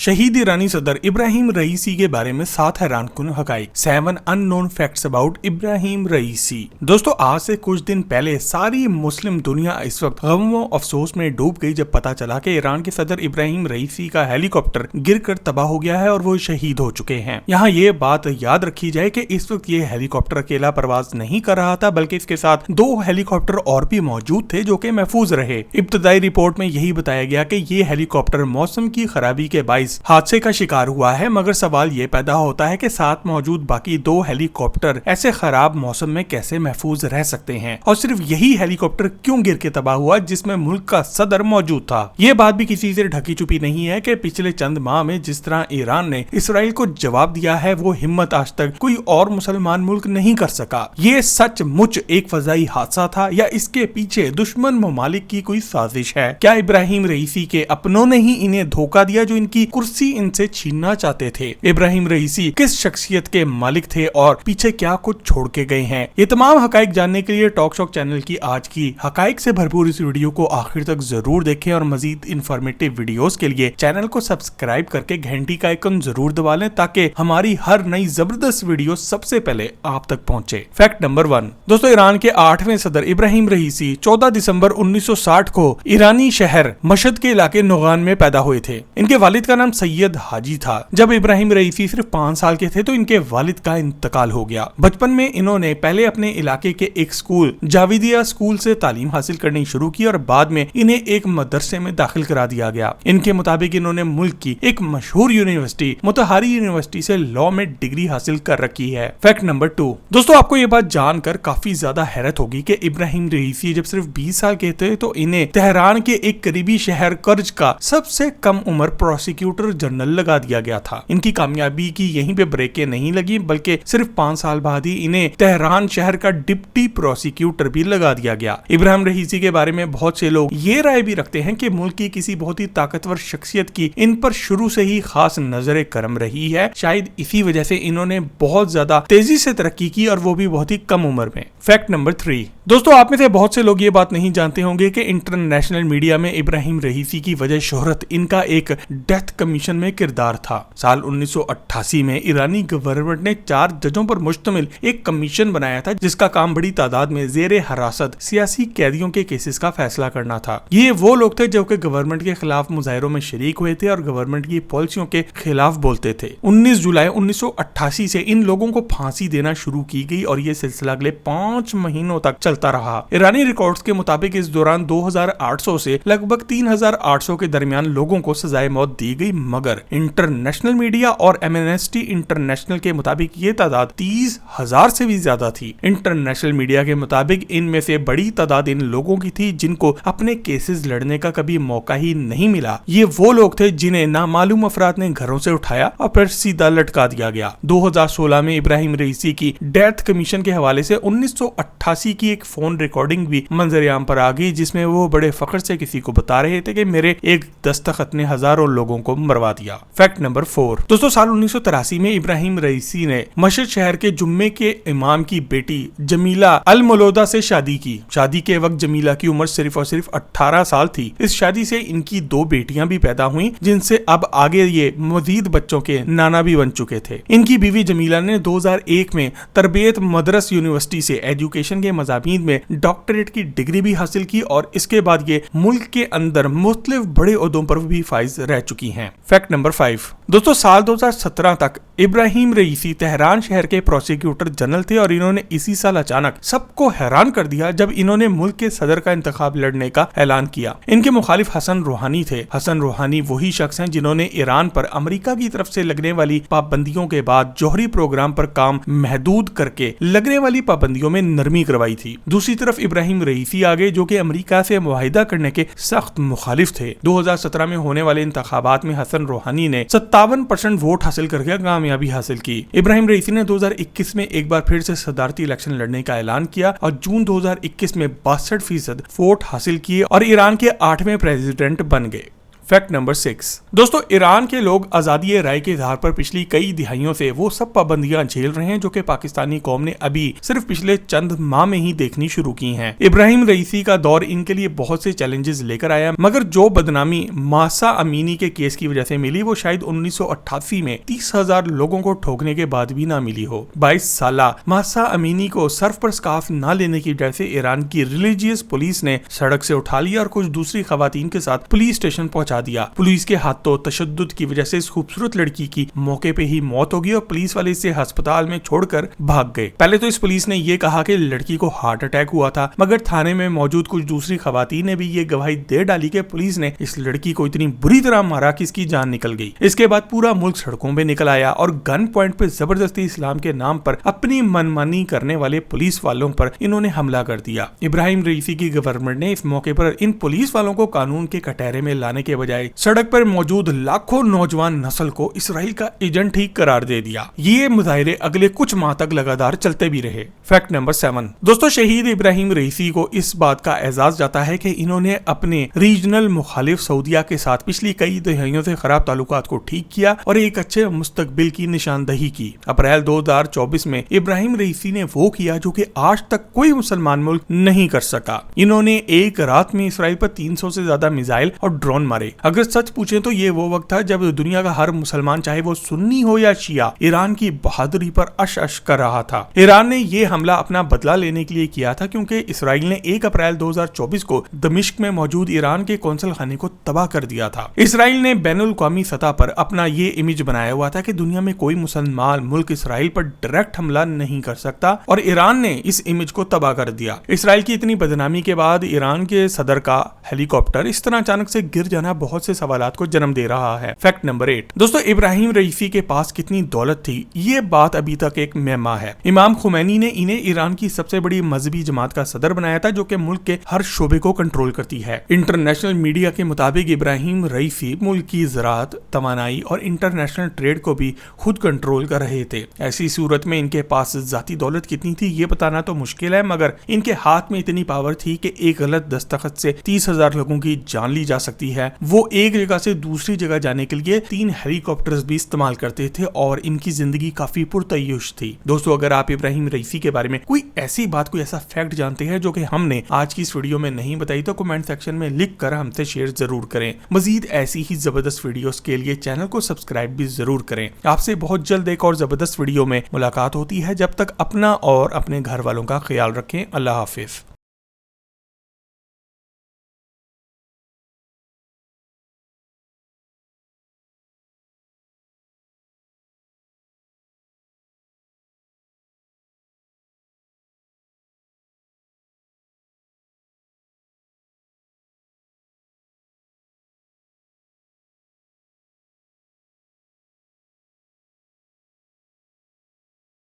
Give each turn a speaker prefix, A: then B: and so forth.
A: शहीद ईरानी सदर इब्राहिम रईसी के बारे में 7 हैरानकुन हकाइक। 7 अननोन फैक्ट्स अबाउट इब्राहिम रईसी। दोस्तों, आज से कुछ दिन पहले सारी मुस्लिम दुनिया इस वक्त गम व अफसोस में डूब गई जब पता चला कि ईरान के सदर इब्राहिम रईसी का हेलीकॉप्टर गिरकर तबाह हो गया है और वो शहीद हो चुके हैं। यहाँ ये बात याद रखी जाए कि इस वक्त ये हेलीकॉप्टर अकेला परवाज नहीं कर रहा था, बल्कि इसके साथ 2 हेलीकॉप्टर और भी मौजूद थे जो कि महफूज रहे। इब्तदाई रिपोर्ट में यही बताया गया कि ये हेलीकॉप्टर मौसम की खराबी के बाइस हादसे का शिकार हुआ है, मगर सवाल ये पैदा होता है कि साथ मौजूद बाकी 2 हेलीकॉप्टर ऐसे खराब मौसम में कैसे महफूज रह सकते हैं और सिर्फ यही हेलीकॉप्टर क्यों गिर के तबाह हुआ जिसमें मुल्क का सदर मौजूद था। ये बात भी किसी से ढकी छुपी नहीं है कि पिछले चंद माह में जिस तरह ईरान ने इसराइल को जवाब दिया है, वो हिम्मत आज तक कोई और मुसलमान मुल्क नहीं कर सका। ये सचमुच एक फजाई हादसा था या इसके पीछे दुश्मन ममालिक की कोई साजिश है? क्या इब्राहिम रईसी के अपनों ने ही इन्हें धोखा दिया जो इनकी कुर्सी इनसे छीनना चाहते थे? इब्राहिम रईसी किस शख्सियत के मालिक थे और पीछे क्या कुछ छोड़ के गए हैं? ये तमाम हकाइक जानने के लिए टॉक शॉक चैनल की आज की हकाइक से भरपूर इस वीडियो को आखिर तक जरूर देखें और मजीद इंफॉर्मेटिव वीडियोस के लिए चैनल को सब्सक्राइब करके घंटी का आइकन जरूर दबा लें ताकि हमारी हर नई जबरदस्त वीडियो सबसे पहले आप तक पहुंचे। Fact number 1। दोस्तों, ईरान के 8वें सदर इब्राहिम रईसी 14 दिसंबर 1960 को ईरानी शहर मशहद के इलाके नौगान में पैदा हुए थे। इनके वालिद का नाम सैयद हाजी था। जब इब्राहिम रईसी सिर्फ 5 साल के थे तो इनके वालिद का इंतकाल हो गया। बचपन में इन्होंने पहले अपने इलाके के एक स्कूल जाविदिया स्कूल से तालीम हासिल करनी शुरू की और बाद में इन्हें एक मदरसे में दाखिल करा दिया गया। इनके मुताबिक इन्होंने मुल्क की एक मशहूर यूनिवर्सिटी मुतहारी यूनिवर्सिटी से लॉ में डिग्री हासिल कर रखी है। Fact number 2। दोस्तों, आपको ये बात जानकर काफी ज्यादा हैरत होगी कि इब्राहिम रईसी जब सिर्फ 20 साल के थे तो इन्हें तेहरान के एक करीबी शहर कर्ज का सबसे कम उम्र प्रोसिक्यूटर जनरल लगा दिया गया था। इनकी कामयाबी की यहीं पे ब्रेकें नहीं लगी, बल्कि सिर्फ 5 साल बाद ही इन्हें तेहरान शहर का डिप्टी प्रोसिक्यूटर भी लगा दिया गया। इब्राहिम रईसी के बारे में बहुत से लोग ये राय भी रखते हैं कि मुल्क की किसी बहुत ही ताकतवर शख्सियत की इन पर शुरू से ही खास नजर करम रही है। शायद इसी वजह से इन्होंने बहुत ज्यादा तेजी से तरक्की की और वो भी बहुत ही कम उम्र में। Fact number 3। दोस्तों, आप में से बहुत से लोग ये बात नहीं जानते होंगे कि इंटरनेशनल मीडिया में इब्राहिम रईसी की वजह शोहरत इनका एक डेथ कमीशन में किरदार था। साल 1988 में ईरानी गवर्नमेंट ने 4 जजों पर मुश्तमिल एक कमीशन बनाया था जिसका काम बड़ी तादाद में जेरे हिरासत सियासी कैदियों के केसेस का फैसला करना था। ये वो लोग थे जो कि गवर्नमेंट के खिलाफ मुजाहिरों में शरीक हुए थे और गवर्नमेंट की पॉलिसियों के खिलाफ बोलते थे। 19 जुलाई 1988 से इन लोगों को फांसी देना शुरू की गई और ये सिलसिला अगले 5 महीनों तक चलता रहा। ईरानी रिकॉर्ड्स के मुताबिक इस दौरान 2800 से लगभग 3800 के दरमियान लोगों को सजाए मौत दी गई, मगर इंटरनेशनल मीडिया और एमनेस्टी इंटरनेशनल के मुताबिक ये तादाद 30,000 से भी ज्यादा थी। इंटरनेशनल मीडिया के मुताबिक इनमें से बड़ी तादाद इन लोगों की थी जिनको अपने केसेस लड़ने का कभी मौका ही नहीं मिला। ये वो लोग थे जिन्हें नामालूम अफराद ने घरों से उठाया और फिर सीधा लटका दिया गया। 2016 में इब्राहिम रईसी की डेथ कमीशन के हवाले से 1988 की एक फोन रिकॉर्डिंग भी मंजर-ए-आम पर आ गई जिसमें वो बड़े फख्र से किसी को बता रहे थे कि मेरे एक दस्तखत ने हजारों लोगों को मरवा दिया। Fact number 4। दोस्तों, साल 1983 में इब्राहिम रईसी ने मशहद शहर के जुम्मे के इमाम की बेटी जमीला अल मलोदा से शादी की। शादी के वक्त जमीला की उम्र सिर्फ और सिर्फ 18 साल थी। इस शादी से इनकी 2 बेटियां भी पैदा हुई जिनसे अब आगे ये मजीद बच्चों के नाना भी बन चुके थे। इनकी बीवी जमीला ने 2001 में तरबियत मदरस यूनिवर्सिटी से एजुकेशन के मज़ामीन में डॉक्टरेट की डिग्री भी हासिल की और इसके बाद ये मुल्क के अंदर मुख्तलिफ बड़े ओहदों पर भी फाइज रह चुकी हैं। Fact number 5। दोस्तों, साल 2017 तक इब्राहिम रईसी तेहरान शहर के प्रोसिक्यूटर जनरल थे और इन्होंने इसी साल अचानक सबको हैरान कर दिया जब इन्होंने मुल्क के सदर का इंतखाब लड़ने का ऐलान किया। इनके मुखालिफ हसन रूहानी थे। हसन रूहानी वही शख्स हैं जिन्होंने ईरान पर अमेरिका की तरफ से लगने वाली पाबंदियों के बाद जौहरी प्रोग्राम पर काम महदूद करके लगने वाली पाबंदियों में नरमी करवाई थी। दूसरी तरफ इब्राहिम रईसी आगे जो कि अमेरिका से मुआहिदा करने के सख्त मुखालिफ थे। 2017 में होने वाले इंतखाबात में हसन रूहानी ने 57% वोट हासिल करके कामयाबी हासिल की। इब्राहिम रईसी ने 2021 में एक बार फिर से सदारती इलेक्शन लड़ने का ऐलान किया और जून 2021 में 62% वोट हासिल किए और ईरान के 8वें प्रेसिडेंट बन गए। Fact number 6। दोस्तों ईरान के लोग आजादी राय के आधार पर पिछली कई दिहाइयों से वो सब पाबंदियां झेल रहे हैं जो कि पाकिस्तानी कौम ने अभी सिर्फ पिछले चंद माह में ही देखनी शुरू की हैं। इब्राहिम रईसी का दौर इनके लिए बहुत से चैलेंजेस लेकर आया, मगर जो बदनामी मासा अमीनी के केस की वजह से मिली वो शायद 1988 में 30,000 लोगों को ठोकने के बाद भी ना मिली हो। 22 साल मासा अमीनी को सर्फ पर स्कार्फ ना लेने की वजह से ईरान की रिलीजियस पुलिस ने सड़क से उठा लिया और कुछ दूसरी खवातीन के साथ पुलिस स्टेशन पहुंचा दिया। पुलिस के हाथों तशद्दुद की वजह से इस खूबसूरत लड़की की मौके पे ही मौत हो गई और पुलिस वाले इसे अस्पताल में छोड़कर भाग गए। पहले तो इस पुलिस ने ये कहा कि लड़की को हार्ट अटैक हुआ था, मगर थाने में मौजूद कुछ दूसरी खवातीन ने भी ये गवाही दे डाली कि पुलिस ने इस लड़की को इतनी बुरी तरह मारा कि इसकी जान निकल गई। इसके बाद पूरा मुल्क सड़कों पे निकल आया और गन पॉइंट पे जबरदस्ती इस्लाम के नाम पर अपनी मनमानी करने वाले पुलिस वालों पर इन्होंने हमला कर दिया। इब्राहिम रईसी की गवर्नमेंट ने इस मौके पर इन पुलिस वालों को कानून के कटहरे में लाने के बजाय सड़क पर मौजूद लाखों नौजवान नस्ल को इसराइल का एजेंट ही करार दे दिया। ये मुजाहिरे अगले कुछ माह तक लगातार चलते भी रहे। Fact number 7। दोस्तों शहीद इब्राहिम रईसी को इस बात का एजाज जाता है कि इन्होंने अपने रीजनल मुखालिफ सऊदीया के साथ पिछली कई दहाइयों से खराब ताल्लुकात को ठीक किया और एक अच्छे मुस्तकबिल की निशानदही की। अप्रैल 2024 में इब्राहिम रईसी ने वो किया जो कि आज तक कोई मुसलमान मुल्क नहीं कर सका। इन्होंने एक रात में इसराइल पर 300 से ज्यादा मिसाइल और ड्रोन मारे। अगर सच पूछे तो ये वो वक्त था जब दुनिया का हर मुसलमान, चाहे वो सुन्नी हो या शिया, ईरान की बहादुरी पर अश अश कर रहा था। ईरान ने ये हमला अपना बदला लेने के लिए किया था क्योंकि इसराइल ने 1 अप्रैल 2024 को दमिश्क में मौजूद ईरान के कौंसल खाने को तबाह कर दिया था। इसराइल ने बैनुल अक़वामी सतह पर अपना ये इमेज बनाया हुआ था कि दुनिया में कोई मुसलमान मुल्क इसराइल पर डायरेक्ट हमला नहीं कर सकता और ईरान ने इस इमेज को तबाह कर दिया। इसराइल की इतनी बदनामी के बाद ईरान के सदर का हेलीकॉप्टर इस तरह अचानक से गिर जाना बहुत से सवालात को जन्म दे रहा है। Fact number 8। दोस्तों इब्राहिम रईसी के पास कितनी दौलत थी ये बात अभी तक एक मेमा है। इमाम खुमैनी ने इन्हें ईरान की सबसे बड़ी मजहबी जमात का सदर बनाया था जो कि मुल्क के हर शोबे को कंट्रोल करती है। इंटरनेशनल मीडिया के मुताबिक इब्राहिम रईसी मुल्क की ज़राअत, तवानाई और इंटरनेशनल ट्रेड को भी खुद कंट्रोल कर रहे थे। ऐसी सूरत में इनके पास जाती दौलत कितनी थी ये बताना तो मुश्किल है, मगर इनके हाथ में इतनी पावर थी कि एक गलत दस्तखत से 30,000 लोगों की जान ली जा सकती है। वो एक जगह से दूसरी जगह जाने के लिए 3 हेलीकॉप्टर्स भी इस्तेमाल करते थे और इनकी जिंदगी काफी पुरतयुश थी। दोस्तों अगर आप इब्राहिम रईसी के बारे में कोई ऐसी बात, कोई ऐसा फैक्ट जानते हैं जो कि हमने आज की इस वीडियो में नहीं बताई तो कमेंट सेक्शन में लिख कर हमसे शेयर जरूर करें। मजीद ऐसी ही जबरदस्त वीडियोस के लिए चैनल को सब्सक्राइब भी जरूर करें। आपसे बहुत जल्द एक और जबरदस्त वीडियो में मुलाकात होती है। जब तक अपना और अपने घर वालों का ख्याल रखें। अल्लाह हाफिज।